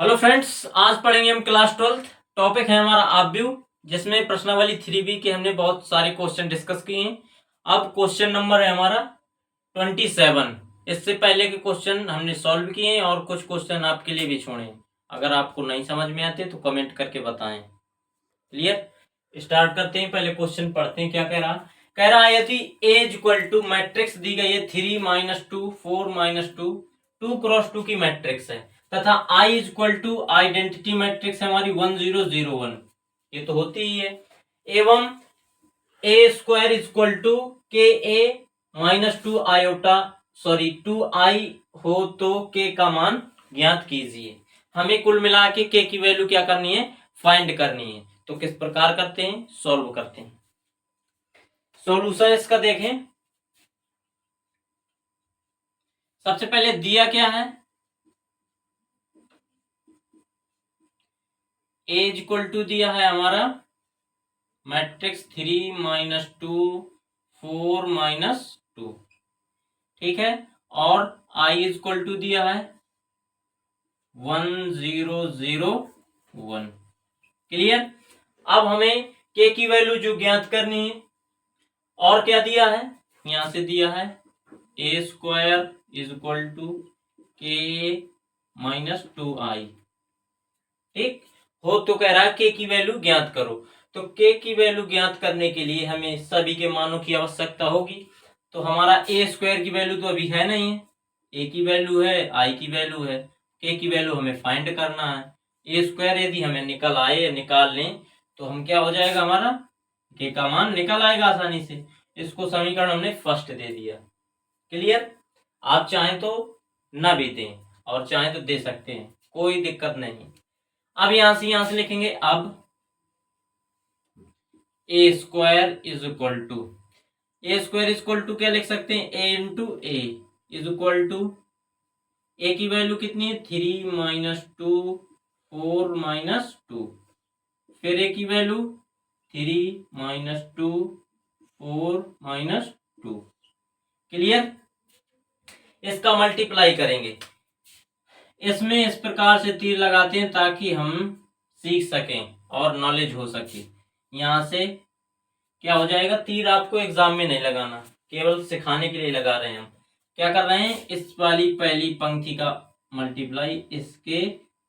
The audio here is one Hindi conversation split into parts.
हेलो फ्रेंड्स, आज पढ़ेंगे हम क्लास 12। टॉपिक है हमारा अपव्यू, जिसमें प्रश्नावली 3B के हमने बहुत सारे क्वेश्चन डिस्कस किए हैं। अब क्वेश्चन नंबर है हमारा 27। इससे पहले के क्वेश्चन हमने सॉल्व किए हैं और कुछ क्वेश्चन आपके लिए भी छोड़े हैं। अगर आपको नहीं समझ में आते तो कमेंट करके बताएं। क्लियर? स्टार्ट करते हैं। पहले क्वेश्चन पढ़ते हैं क्या कह रहा है यदि A इक्वल टू मैट्रिक्स दी गई है 3 - 2 4 - 2 2 × 2 की मैट्रिक्स है तथा I equal to identity matrix है हमारी 1 0 0 1, ये तो होती ही है। एवं A स्क्वायर इक्वल टू के ए माइनस 2i हो तो k का मान ज्ञात कीजिए। हमें कुल मिला के k की वैल्यू क्या करनी है, फाइंड करनी है। तो किस प्रकार करते हैं, सॉल्व करते हैं। सॉल्यूशन इसका देखें। सबसे पहले दिया क्या है, a इक्वल टू दिया है हमारा मैट्रिक्स 3 - 2 4 - 2, ठीक है। और i इक्वल टू दिया है 1 0 0 1। क्लियर? अब हमें k की वैल्यू जो ज्ञात करनी है, और क्या दिया है, यहां से दिया है a स्क्वायर इक्वल टू के -2i, ठीक हो तो कह रहा है k की वैल्यू ज्ञात करो। तो k की वैल्यू ज्ञात करने के लिए हमें सभी के मानों की आवश्यकता होगी। तो हमारा a स्क्वायर की वैल्यू तो अभी है नहीं है, a की वैल्यू है, i की वैल्यू है, k की वैल्यू हमें फाइंड करना है। a स्क्वायर यदि हमें निकाल लें तो हम क्या हो जाएगा, हमारा k का मान निकल आएगा आसानी से। इसको समीकरण हमने फर्स्ट दे दिया। क्लियर? आप चाहें तो ना भी दें और चाहें तो दे सकते हैं, कोई दिक्कत नहीं। अब यहां से लिखेंगे। अब ए स्क्वायर इक्वल टू क्या लिख सकते हैं, A into A is equal to A की वैल्यू कितनी है 3 - 2 4 - 2, फिर ए की वैल्यू 3 - 2 4 - 2। क्लियर? इसका मल्टीप्लाई करेंगे। इसमें इस प्रकार से तीर लगाते हैं ताकि हम सीख सकें और नॉलेज हो सके। यहां से क्या हो जाएगा, तीर आपको एग्जाम में नहीं लगाना, केवल सिखाने के लिए लगा रहे हैं हम। क्या कर रहे हैं, इस वाली पहली पंक्ति का मल्टीप्लाई इसके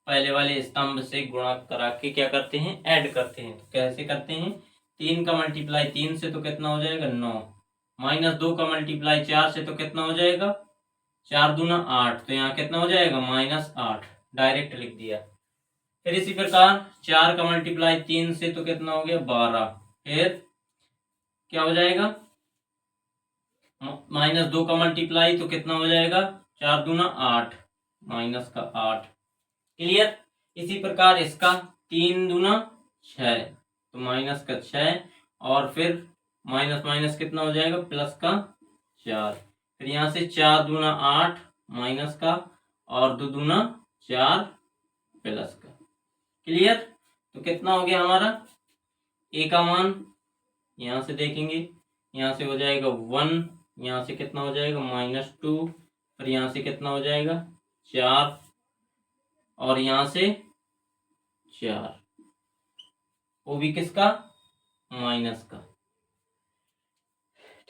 पहले वाले स्तंभ से गुणा करा के क्या करते हैं, ऐड करते हैं। तो कैसे करते हैं, 3 का मल्टीप्लाई 3 से तो कितना हो जाएगा 9, -2 का मल्टीप्लाई 4 से तो कितना हो जाएगा 4 दूना 8, तो यहाँ कितना हो जाएगा -8, डायरेक्ट लिख दिया। फिर इसी प्रकार 4 का मल्टीप्लाई 3 से तो कितना हो गया 12, फिर क्या हो जाएगा -2 का मल्टीप्लाई तो कितना हो जाएगा 4 दूना 8, माइनस का 8। क्लियर? इसी प्रकार इसका 3 दूना 6, तो माइनस का 6, और फिर माइनस माइनस कितना हो जाएगा प्लस का 4। फिर यहां से 4 दूना 8 माइनस का, और 2 दूना 4 प्लस का। क्लियर? तो कितना हो गया हमारा, ए का मान यहां से देखेंगे, यहां से हो जाएगा 1, यहां से कितना हो जाएगा -2, फिर यहां से कितना हो जाएगा 4, और यहां से 4, वो भी किसका, माइनस का।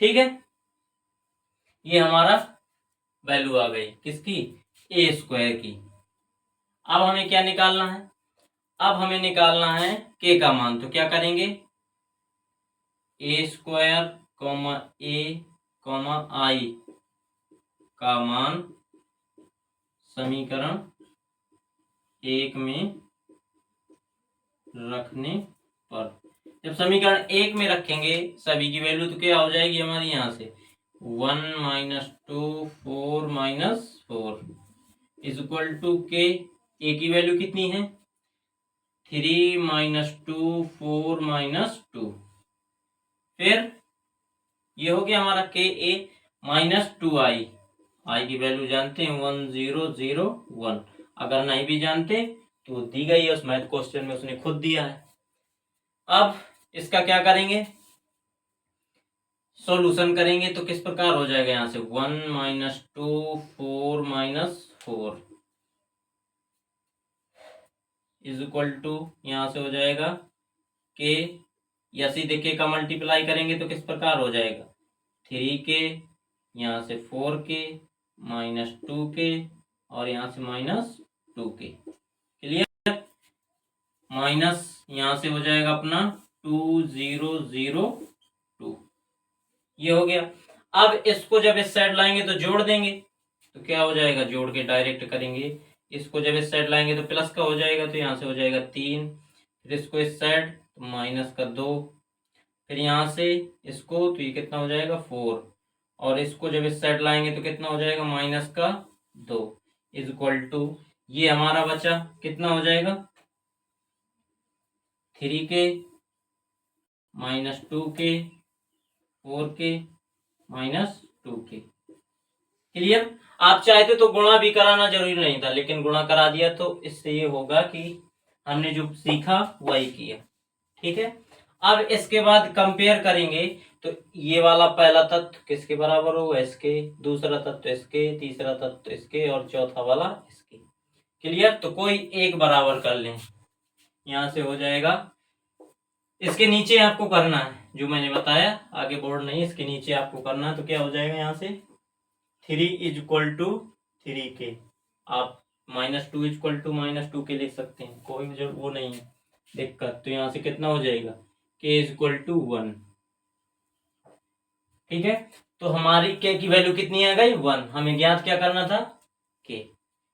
ठीक है, ये हमारा वैल्यू आ गई किसकी, ए स्क्वायर की। अब हमें क्या निकालना है, अब हमें निकालना है के का मान। तो क्या करेंगे, ए स्क्वायर ए आई का मान समीकरण 1 में रखने पर, जब समीकरण 1 में रखेंगे सभी की वैल्यू तो क्या हो जाएगी हमारी, यहां से 1 - 2 4 - 4 इज इक्वल टू के, ए की वैल्यू कितनी है 3 - 2 4 - 2, फिर ये हो गया हमारा के ए -2i, आई की वैल्यू जानते हैं 1 0 0 1। अगर नहीं भी जानते तो दी गई है उस मैथ क्वेश्चन में, उसने खुद दिया है। अब इसका क्या करेंगे, सॉल्यूशन करेंगे। तो किस प्रकार हो जाएगा, यहां से 1 - 2 4 - 4, इज इक्वल टू यहाँ से हो जाएगा के, या सीधे के का मल्टीप्लाई करेंगे तो किस प्रकार हो जाएगा 3k, यहाँ से 4k माइनस 2k और यहाँ से माइनस 2k। क्लियर। माइनस यहाँ से हो जाएगा अपना 2002, ये हो गया। अब इसको जब इस साइड लाएंगे तो जोड़ देंगे, तो क्या हो जाएगा, जोड़ के डायरेक्ट करेंगे। इसको जब इस साइड लाएंगे तो प्लस का हो जाएगा, तो यहाँ से हो जाएगा 3, फिर इसको इस साइड तो माइनस का 2, फिर यहाँ से इसको तो ये कितना हो जाएगा 4, और इसको जब इस साइड लाएंगे तो कितना हो जाएगा माइनस का 2 इज इक्वल टू, ये हमारा बचा कितना हो जाएगा 3k minus 2k 4k minus 2k। Clear. आप चाहते तो गुणा भी कराना जरूरी नहीं था, लेकिन गुणा करा दिया तो इससे ये होगा कि हमने जो सीखा वही किया। ठीक है। अब इसके बाद कंपेयर करेंगे, तो ये वाला पहला तत्व किसके बराबर होगा इसके, दूसरा तत्व इसके, तीसरा तत्व इसके और चौथा वाला इसके। क्लियर। तो कोई एक बराबर कर लें, यहां से हो जाएगा, इसके नीचे आपको करना है जो मैंने बताया, आगे बोर्ड नहीं, इसके नीचे आपको करना है। तो क्या हो जाएगा यहाँ से 3 इज इक्वल टू 3k, आप -2 इज इक्वल टू -2k लिख सकते हैं, कोई वो नहीं है दिक्कत। तो यहाँ से कितना हो जाएगा k इज इक्वल टू 1। ठीक है। तो हमारी k की वैल्यू कितनी आ गई 1, हमें ज्ञात क्या करना था k,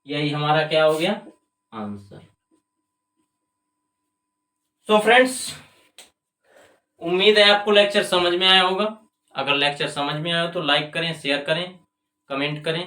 यही हमारा क्या हो गया आंसर। सो फ्रेंड्स, उम्मीद है आपको लेक्चर समझ में आया होगा। अगर लेक्चर समझ में आया तो लाइक करें, शेयर करें, कमेंट करें।